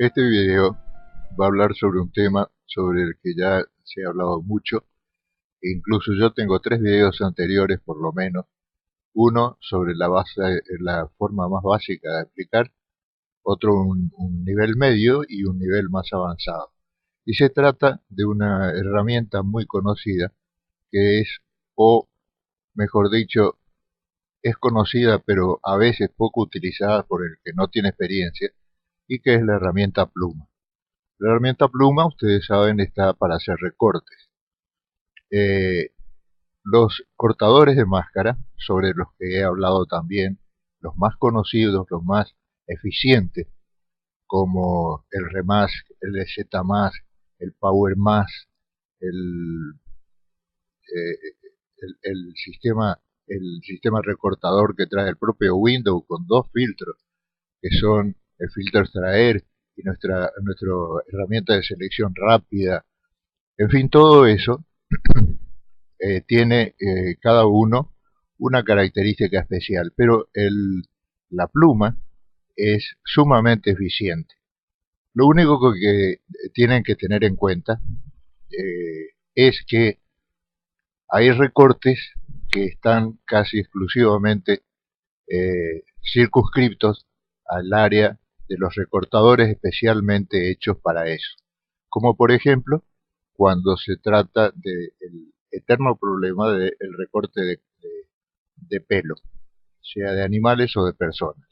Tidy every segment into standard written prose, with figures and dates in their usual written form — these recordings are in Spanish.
Este video va a hablar sobre un tema sobre el que ya se ha hablado mucho, e incluso yo tengo 3 videos anteriores por lo menos, uno sobre la forma más básica de aplicar, otro un nivel medio y un nivel más avanzado. Y se trata de una herramienta muy conocida que es, o mejor dicho, es conocida pero a veces poco utilizada por el que no tiene experiencia, y que es la herramienta pluma. La herramienta pluma, ustedes saben, está para hacer recortes. Eh, los cortadores de máscara, sobre los que he hablado también, los más conocidos, los más eficientes, como el Remask, el Z Mask, el Power Mask, el, el sistema recortador que trae el propio Windows con 2 filtros, que son el filtro extraer y nuestra herramienta de selección rápida. En fin, todo eso tiene cada uno una característica especial, pero la pluma es sumamente eficiente. Lo único que tienen que tener en cuenta es que hay recortes que están casi exclusivamente circunscriptos al área de los recortadores especialmente hechos para eso. Como por ejemplo, cuando se trata del eterno problema del recorte de pelo, sea de animales o de personas.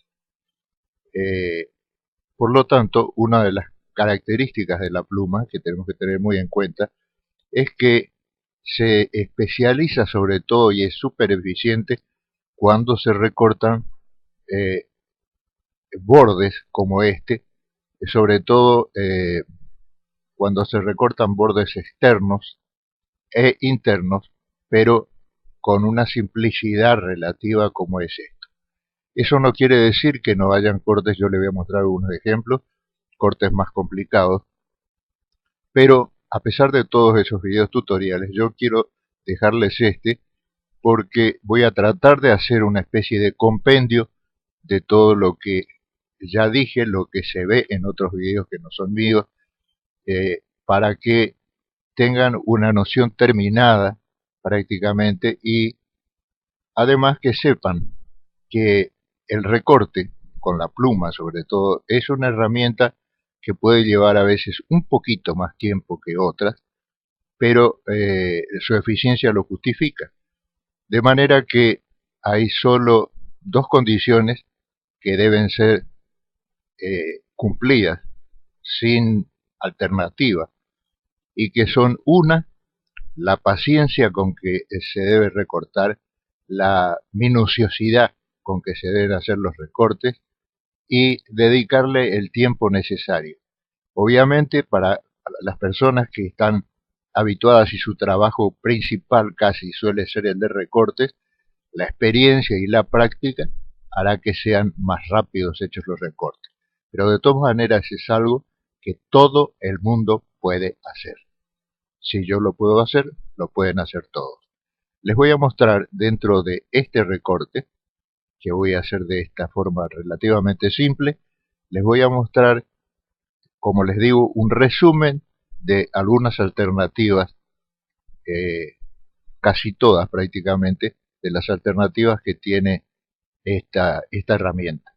Eh, por lo tanto, una de las características de la pluma que tenemos que tener muy en cuenta es que se especializa sobre todo y es súper eficiente cuando se recortan eh, bordes como este, sobre todo cuando se recortan bordes externos e internos, pero con una simplicidad relativa como es esto. Eso no quiere decir que no hayan cortes, yo le voy a mostrar algunos ejemplos, cortes más complicados, pero a pesar de todos esos videos tutoriales, yo quiero dejarles este porque voy a tratar de hacer una especie de compendio de todo lo que ya dije, lo que se ve en otros videos que no son míos, para que tengan una noción terminada prácticamente y además que sepan que el recorte con la pluma sobre todo es una herramienta que puede llevar a veces un poquito más tiempo que otras, pero su eficiencia lo justifica. De manera que hay solo 2 condiciones que deben ser cumplidas sin alternativa, y que son una, la paciencia con que se debe recortar, la minuciosidad con que se deben hacer los recortes y dedicarle el tiempo necesario. Obviamente para las personas que están habituadas y su trabajo principal casi suele ser el de recortes, la experiencia y la práctica hará que sean más rápidos hechos los recortes. Pero de todas maneras es algo que todo el mundo puede hacer. Si yo lo puedo hacer, lo pueden hacer todos. Les voy a mostrar dentro de este recorte, que voy a hacer de esta forma relativamente simple, les voy a mostrar, como les digo, un resumen de algunas alternativas, casi todas prácticamente, de las alternativas que tiene esta herramienta.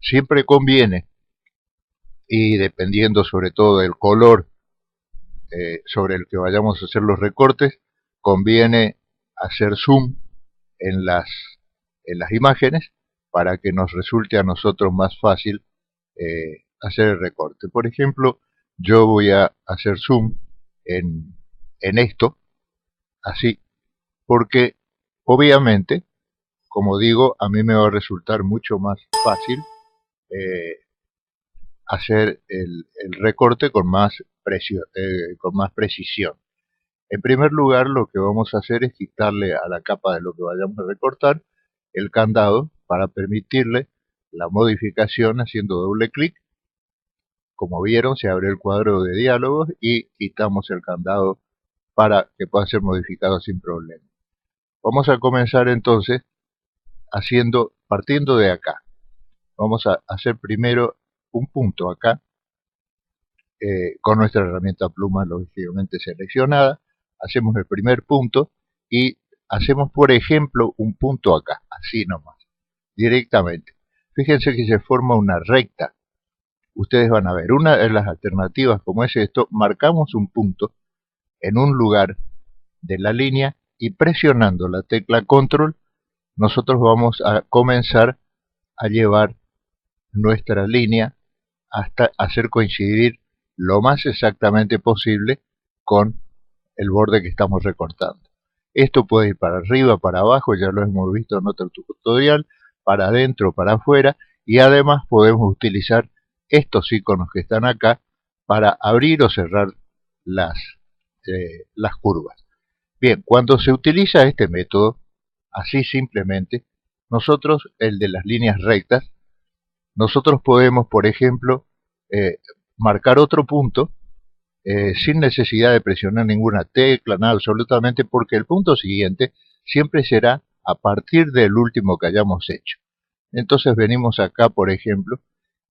Siempre conviene, y dependiendo sobre todo del color sobre el que vayamos a hacer los recortes, conviene hacer zoom en las imágenes para que nos resulte a nosotros más fácil hacer el recorte. Por ejemplo, yo voy a hacer zoom en esto, así, porque obviamente, como digo, a mí me va a resultar mucho más fácil eh, hacer el recorte con más precisión. En primer lugar, lo que vamos a hacer es quitarle a la capa de lo que vayamos a recortar el candado para permitirle la modificación haciendo doble clic. Como vieron, se abre el cuadro de diálogos y quitamos el candado para que pueda ser modificado sin problema. Vamos a comenzar entonces partiendo de acá. Vamos a hacer primero un punto acá con nuestra herramienta pluma lógicamente seleccionada, hacemos el primer punto y hacemos, por ejemplo, un punto acá, así nomás, directamente. Fíjense que se forma una recta. Ustedes van a ver, una de las alternativas como es esto, marcamos un punto en un lugar de la línea y presionando la tecla control, nosotros vamos a comenzar a llevar nuestra línea hasta hacer coincidir lo más exactamente posible con el borde que estamos recortando. Esto puede ir para arriba, para abajo, ya lo hemos visto en otro tutorial, para adentro, para afuera, y además podemos utilizar estos iconos que están acá para abrir o cerrar las curvas. Bien, cuando se utiliza este método, así simplemente, nosotros, el de las líneas rectas, nosotros podemos, por ejemplo, eh, marcar otro punto sin necesidad de presionar ninguna tecla, nada absolutamente, porque el punto siguiente siempre será a partir del último que hayamos hecho. Entonces venimos acá, por ejemplo,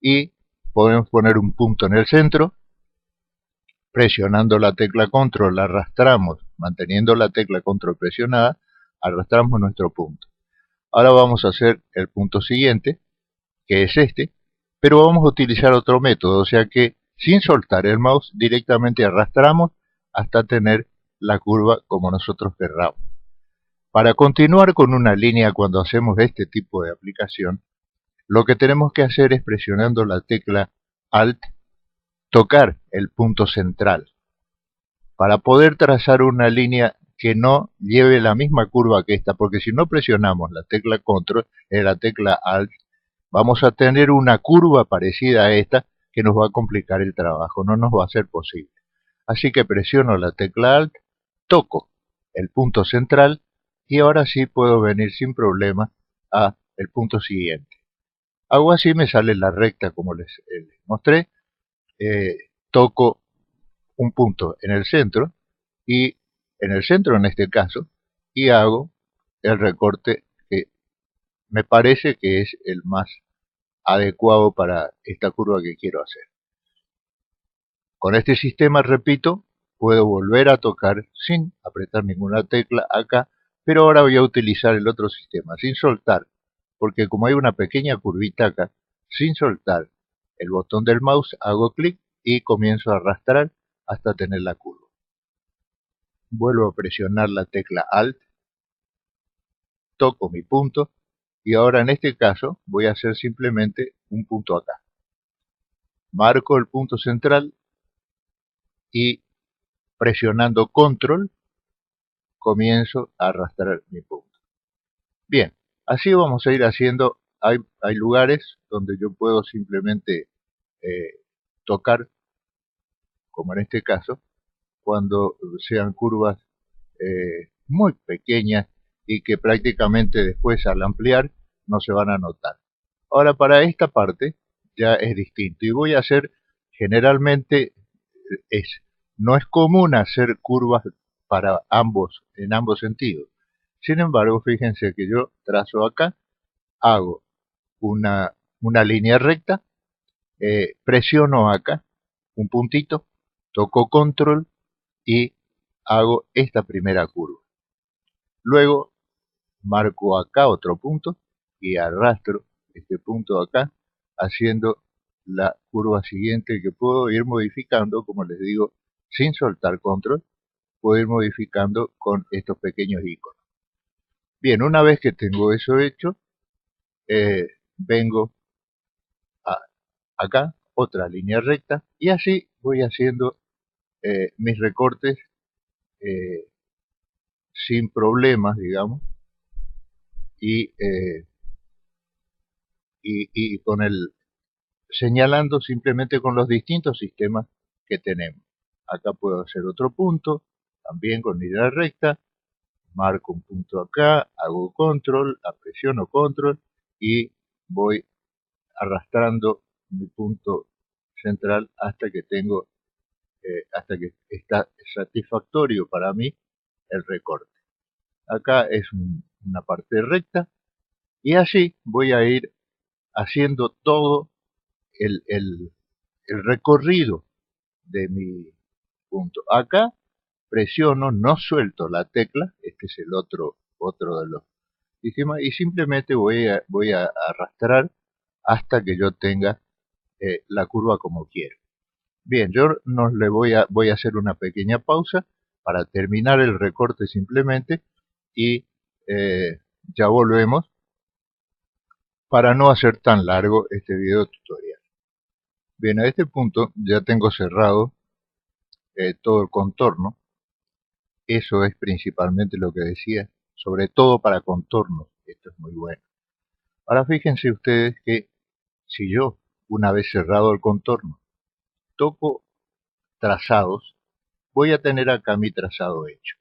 y podemos poner un punto en el centro, presionando la tecla control, la arrastramos, manteniendo la tecla control presionada, arrastramos nuestro punto. Ahora vamos a hacer el punto siguiente, que es este, pero vamos a utilizar otro método, o sea que sin soltar el mouse directamente arrastramos hasta tener la curva como nosotros querramos. Para continuar con una línea cuando hacemos este tipo de aplicación, lo que tenemos que hacer es presionando la tecla Alt, tocar el punto central. Para poder trazar una línea que no lleve la misma curva que esta, porque si no presionamos la tecla Control, la tecla Alt, vamos a tener una curva parecida a esta que nos va a complicar el trabajo, no nos va a ser posible. Así que presiono la tecla Alt, toco el punto central y ahora sí puedo venir sin problema a el punto siguiente. Hago así, me sale la recta como les mostré, toco un punto en el centro y en el centro en este caso y hago el recorte que me parece que es el más adecuado para esta curva que quiero hacer. Con este sistema, repito, puedo volver a tocar sin apretar ninguna tecla acá, pero ahora voy a utilizar el otro sistema, sin soltar, porque como hay una pequeña curvita acá, sin soltar el botón del mouse, hago clic y comienzo a arrastrar hasta tener la curva. Vuelvo a presionar la tecla Alt, toco mi punto y ahora en este caso voy a hacer simplemente un punto acá. Marco el punto central y presionando Control comienzo a arrastrar mi punto. Bien, así vamos a ir haciendo. Hay lugares donde yo puedo simplemente tocar, como en este caso, cuando sean curvas muy pequeñas y que prácticamente después al ampliar no se van a notar. Ahora para esta parte ya es distinto y voy a hacer generalmente no es común hacer curvas para en ambos sentidos. Sin embargo, fíjense que yo trazo acá, hago una línea recta, presiono acá un puntito, toco control y hago esta primera curva. Luego marco acá otro punto y arrastro este punto acá, haciendo la curva siguiente que puedo ir modificando, como les digo, sin soltar control, puedo ir modificando con estos pequeños iconos. Bien, una vez que tengo eso hecho, vengo acá, otra línea recta, y así voy haciendo mis recortes sin problemas, digamos, y, y con señalando simplemente con los distintos sistemas que tenemos. Acá puedo hacer otro punto, también con línea recta, marco un punto acá, hago control, presiono control y voy arrastrando mi punto central hasta que tengo, hasta que está satisfactorio para mí el recorte. Acá es una parte recta y así voy a ir haciendo todo el recorrido de mi punto. Acá presiono, no suelto la tecla, este es el otro de los sistemas, y simplemente voy a arrastrar hasta que yo tenga la curva como quiero. Bien, yo voy a hacer una pequeña pausa para terminar el recorte simplemente y ya volvemos para no hacer tan largo este video tutorial. Bien, a este punto ya tengo cerrado todo el contorno. Eso es principalmente lo que decía, sobre todo para contornos. Esto es muy bueno. Ahora fíjense ustedes que si yo, una vez cerrado el contorno, toco trazados, voy a tener acá mi trazado hecho.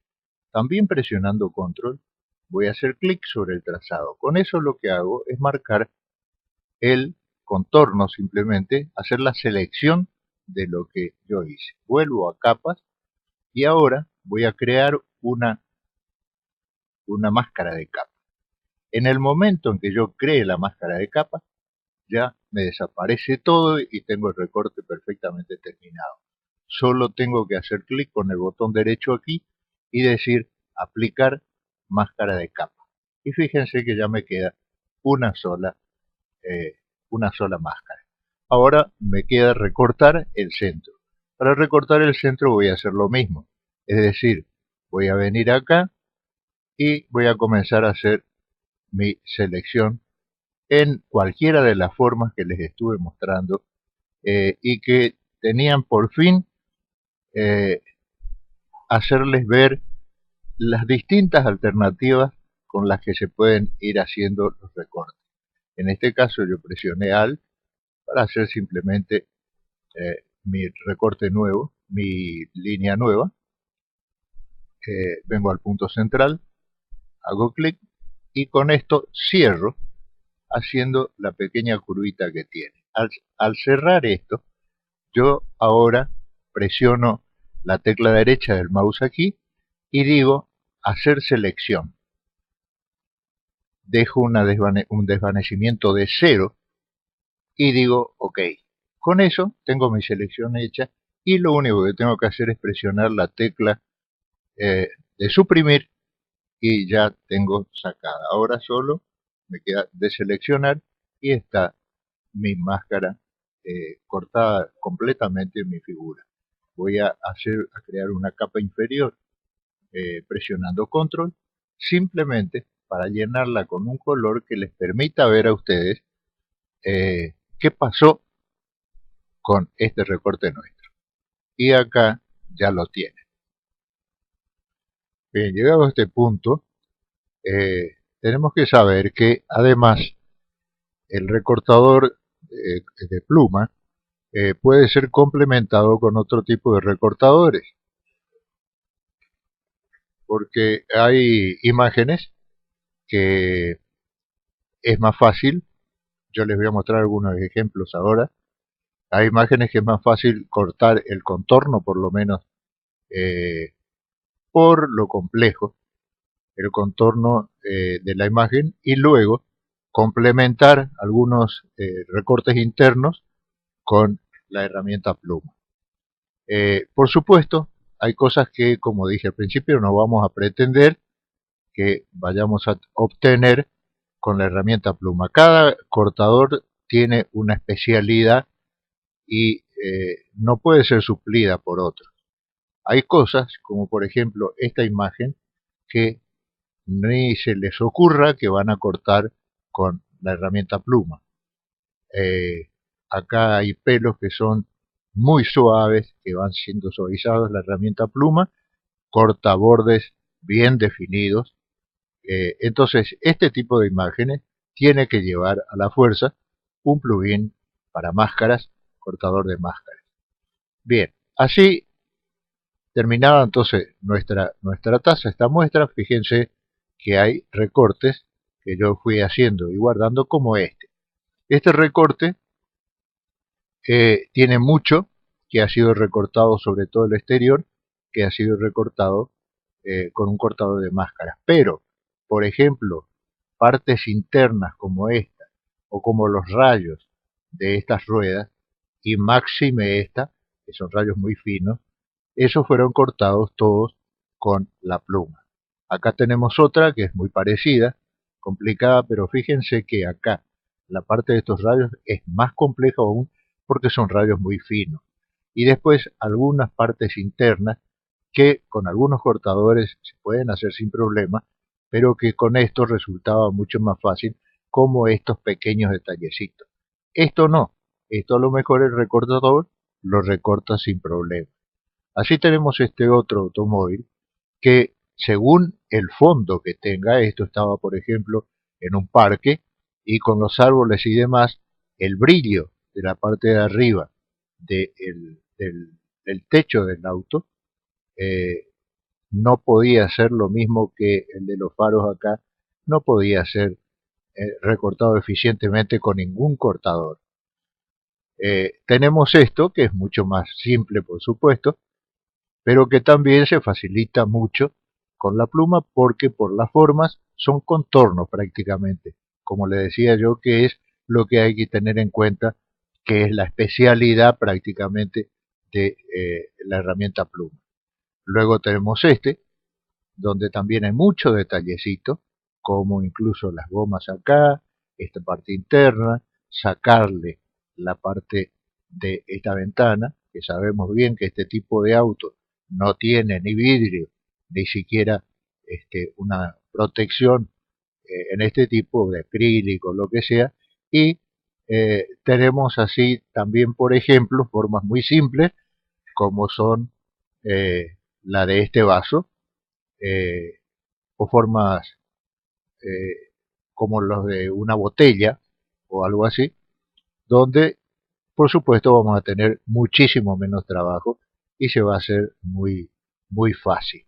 También presionando control, voy a hacer clic sobre el trazado. Con eso lo que hago es marcar el contorno simplemente, hacer la selección de lo que yo hice. Vuelvo a capas y ahora voy a crear una máscara de capa. En el momento en que yo cree la máscara de capa, ya me desaparece todo y tengo el recorte perfectamente terminado. Solo tengo que hacer clic con el botón derecho aquí y decir aplicar máscara de capa. Y fíjense que ya me queda una sola máscara. Ahora me queda recortar el centro. Para recortar el centro voy a hacer lo mismo. Es decir, voy a venir acá y voy a comenzar a hacer mi selección en cualquiera de las formas que les estuve mostrando y que tenían por fin hacerles ver las distintas alternativas con las que se pueden ir haciendo los recortes. En este caso yo presioné Alt para hacer simplemente mi recorte nuevo, mi línea nueva. Vengo al punto central, hago clic y con esto cierro haciendo la pequeña curvita que tiene. Al cerrar esto, yo ahora presiono la tecla derecha del mouse aquí y digo hacer selección. Dejo un desvanecimiento de 0 y digo OK. Con eso tengo mi selección hecha y lo único que tengo que hacer es presionar la tecla de suprimir y ya tengo sacada. Ahora solo me queda deseleccionar y está mi máscara cortada completamente en mi figura. Voy a crear una capa inferior presionando control simplemente para llenarla con un color que les permita ver a ustedes qué pasó con este recorte nuestro. Y acá ya lo tienen. Bien, llegado a este punto, tenemos que saber que además el recortador de pluma puede ser complementado con otro tipo de recortadores, porque hay imágenes que es más fácil, yo les voy a mostrar algunos ejemplos ahora, hay imágenes que es más fácil cortar el contorno por lo menos por lo complejo, el contorno de la imagen y luego complementar algunos recortes internos con la herramienta pluma. Por supuesto, hay cosas que, como dije al principio, no vamos a pretender que vayamos a obtener con la herramienta pluma. Cada cortador tiene una especialidad y no puede ser suplida por otro. Hay cosas, como por ejemplo esta imagen, que ni se les ocurra que van a cortar con la herramienta pluma. Acá hay pelos que son muy suaves, que van siendo suavizados. La herramienta pluma corta bordes bien definidos. Entonces, este tipo de imágenes tiene que llevar a la fuerza un plugin para máscaras, cortador de máscaras. Bien, así terminada entonces nuestra taza, esta muestra, fíjense que hay recortes que yo fui haciendo y guardando como este. Este recorte tiene mucho que ha sido recortado, sobre todo el exterior, que ha sido recortado con un cortador de máscaras. Pero, por ejemplo, partes internas como esta, o como los rayos de estas ruedas, y máxime esta, que son rayos muy finos, esos fueron cortados todos con la pluma. Acá tenemos otra que es muy parecida, complicada, pero fíjense que acá la parte de estos rayos es más compleja aún porque son rayos muy finos. Y después algunas partes internas que con algunos cortadores se pueden hacer sin problema, pero que con esto resultaba mucho más fácil, como estos pequeños detallecitos. Esto no, esto a lo mejor el recortador lo recorta sin problema. Así tenemos este otro automóvil que según el fondo que tenga, esto estaba por ejemplo en un parque y con los árboles y demás, el brillo de la parte de arriba del techo del auto eh, no podía ser lo mismo que el de los faros acá, no podía ser recortado eficientemente con ningún cortador. Tenemos esto, que es mucho más simple por supuesto, pero que también se facilita mucho con la pluma porque por las formas son contornos prácticamente, como le decía yo, que es lo que hay que tener en cuenta, que es la especialidad prácticamente de la herramienta pluma. Luego tenemos este, donde también hay mucho detallecito, como incluso las gomas acá, esta parte interna, sacarle la parte de esta ventana, que sabemos bien que este tipo de auto no tiene ni vidrio, ni siquiera una protección en este tipo de acrílico, lo que sea, y tenemos así también, por ejemplo, formas muy simples, como son la de este vaso, eh, o formas como los de una botella o algo así, donde por supuesto vamos a tener muchísimo menos trabajo y se va a hacer muy fácil.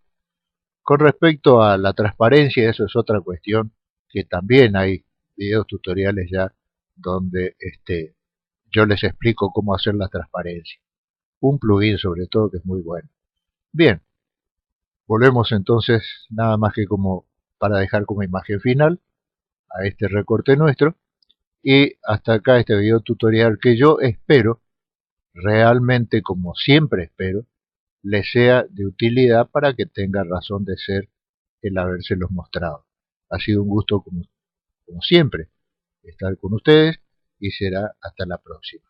Con respecto a la transparencia, eso es otra cuestión que también hay videos tutoriales ya donde yo les explico cómo hacer la transparencia. Un plugin sobre todo que es muy bueno. Bien, volvemos entonces nada más que como para dejar como imagen final a este recorte nuestro. Y hasta acá este video tutorial que yo espero, realmente como siempre espero, les sea de utilidad para que tenga razón de ser el habérselos mostrado. Ha sido un gusto como siempre estar con ustedes y será hasta la próxima.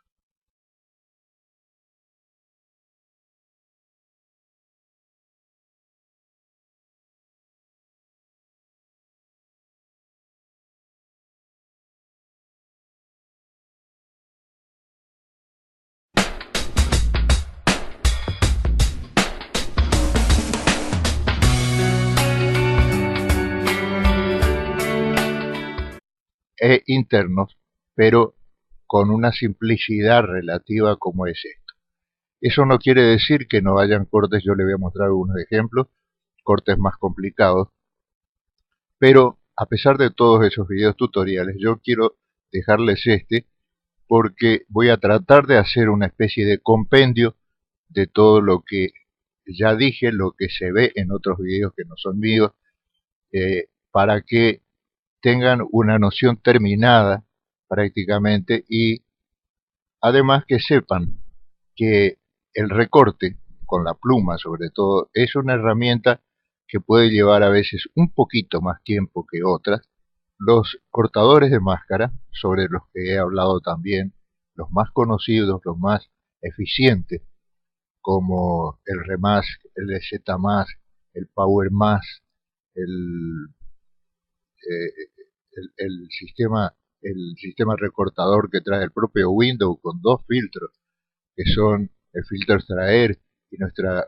Internos, pero con una simplicidad relativa como es esto. Eso no quiere decir que no hayan cortes, yo le voy a mostrar algunos ejemplos, cortes más complicados, pero a pesar de todos esos videos tutoriales, yo quiero dejarles este porque voy a tratar de hacer una especie de compendio de todo lo que ya dije, lo que se ve en otros videos que no son míos, para que tengan una noción terminada prácticamente y además que sepan que el recorte con la pluma sobre todo es una herramienta que puede llevar a veces un poquito más tiempo que otras. Los cortadores de máscara, sobre los que he hablado también, los más conocidos, los más eficientes, como el Remask, el Z Mask, el Power Mask, el, el sistema recortador que trae el propio Windows con dos filtros, que son el filtro extraer y nuestra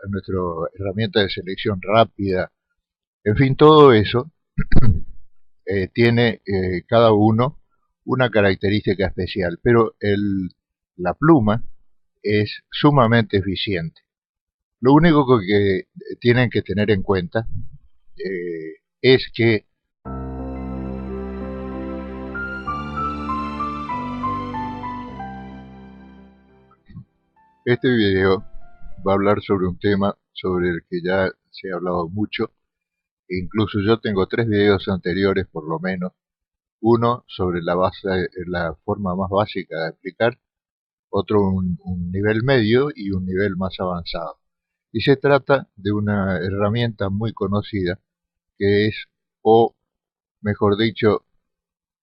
herramienta de selección rápida. En fin, todo eso tiene cada uno una característica especial, pero la pluma es sumamente eficiente. Lo único que tienen que tener en cuenta es que este video va a hablar sobre un tema sobre el que ya se ha hablado mucho, e incluso yo tengo 3 videos anteriores por lo menos, uno sobre la forma más básica de aplicar, otro un nivel medio y un nivel más avanzado. Y se trata de una herramienta muy conocida que es, o mejor dicho,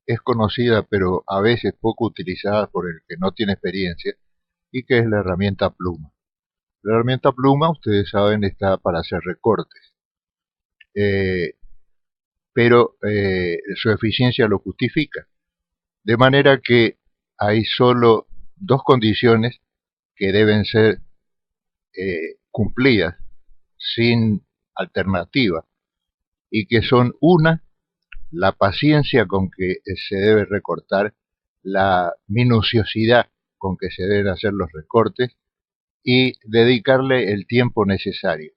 es conocida pero a veces poco utilizada por el que no tiene experiencia, y que es la herramienta pluma. La herramienta pluma, ustedes saben, está para hacer recortes, eh, pero su eficiencia lo justifica. De manera que hay solo dos condiciones que deben ser cumplidas sin alternativa, y que son: una, la paciencia con que se debe recortar, la minuciosidad con que se deben hacer los recortes y dedicarle el tiempo necesario.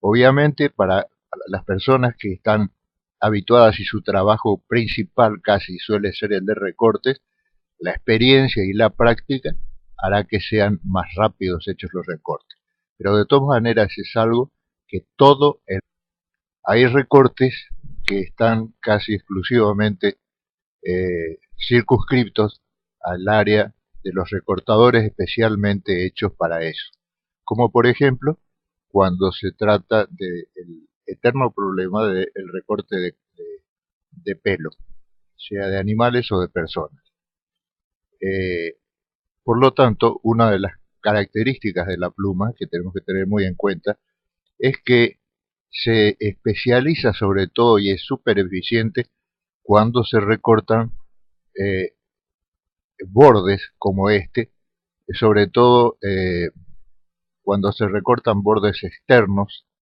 Obviamente, para las personas que están habituadas y su trabajo principal casi suele ser el de recortes, la experiencia y la práctica hará que sean más rápidos hechos los recortes. Pero de todas maneras es algo que hay recortes que están casi exclusivamente circunscriptos al área de los recortadores especialmente hechos para eso. Como por ejemplo, cuando se trata del eterno problema del recorte de pelo, sea de animales o de personas. Eh, por lo tanto, una de las características de la pluma que tenemos que tener muy en cuenta es que se especializa sobre todo y es súper eficiente cuando se recortan eh, bordes como este, sobre todo cuando se recortan bordes externos